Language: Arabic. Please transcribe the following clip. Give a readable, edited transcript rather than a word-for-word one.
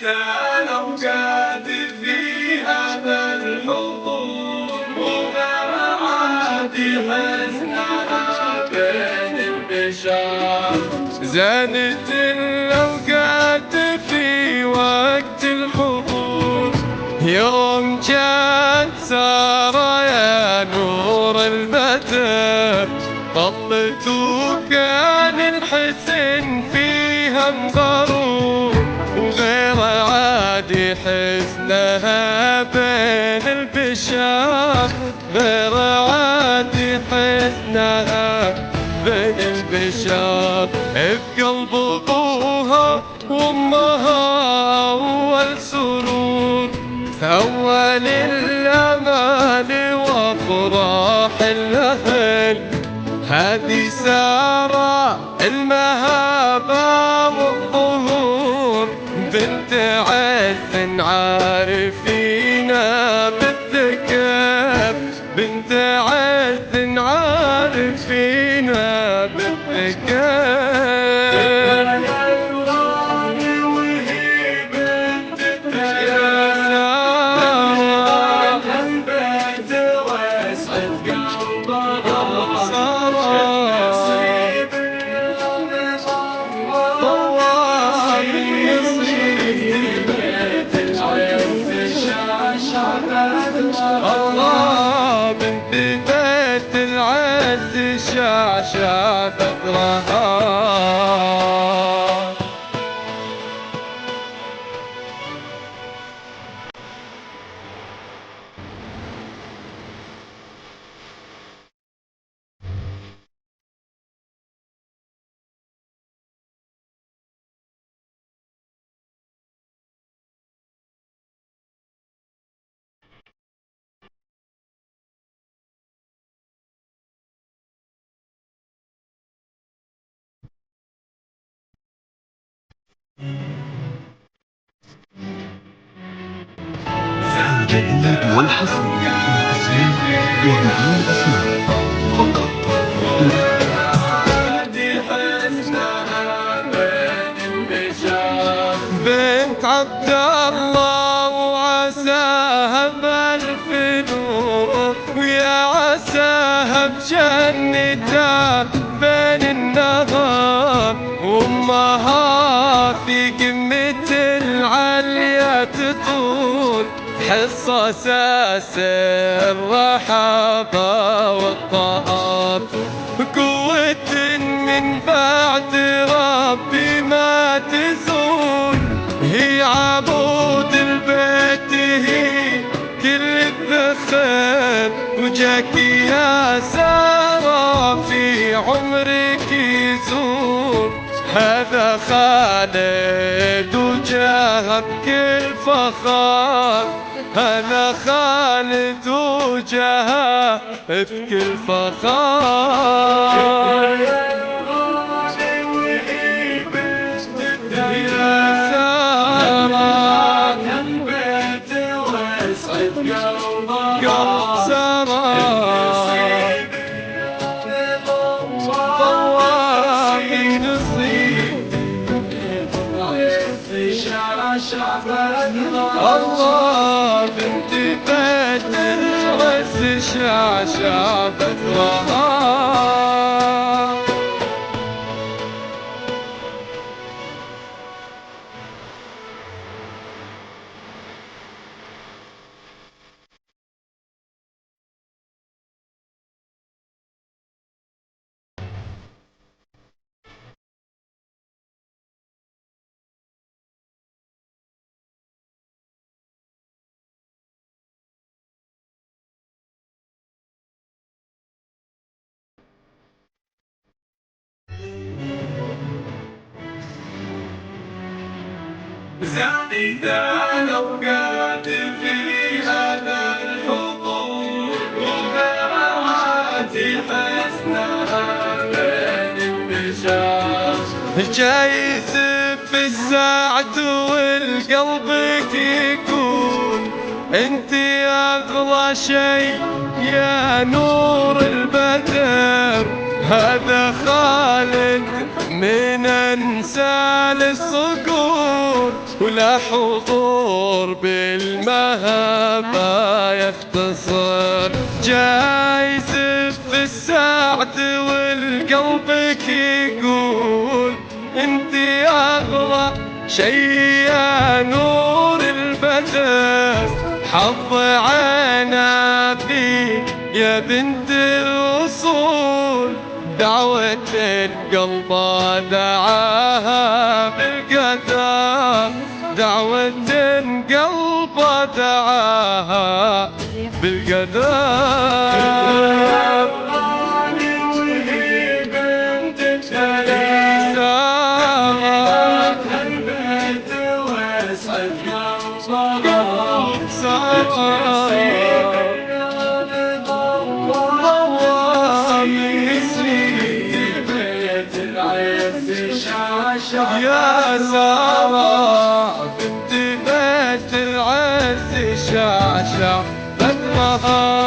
الأوقات في هذا الحضور وغير عادي حزنها بين البشر. زادت الأوقات في وقت الحضور يوم جات سارة يا نور البدر، طلت وكان الحزن فيها مغرور وغير عادي حزنها بين البشر، غير عادي حزنها بين البشر. بقلب ابوها وامها اول سرور، اول الامال وافراح الاهل، هذه سارة المهابة والظهور، بنت عز عارفينا بالذكر، بنت عز عارفينا بالذكر. الله بنت بيت العز شاشة ثغرها. الجديد والحصري التسجيل بهدوء الأسماء فقط. بنت عبد الله وعساها بألف نور، ويا عساها بجنتها بين النهار، وامها في قمة العليا تطول، حصة اساس الرحابة والطهار، قوة من بعد ربي ما تزول، هي عبود البيت هي كل الذخر، وجاك يا سارة في عمرك يزور، هذا خالد وجاها بكل فخار، هذا خالد وجاها بكل فخار. الله بنت بيت العز شاشة ثغرها. زادت الأوقات في هذا الحضور وغير عادي حزنها بين البشر، جايز في الساعة والقلب يكون انت اغلى شيء يا نور البدر، هذا خالد من انسال الصقور، ولا حضور بالمهبة يختصر، جايز في السعد والقلبك يقول انتي اغلى شي يا نور البدر، حظ عنابي يا بنت الوصول، دعوة القلب دعاها بالقدر، دعوة قلب دعاها بالقدر. وهي بنت الثلاثة البيت واسعد يا سارة بنت بيت العز شاشة بدرها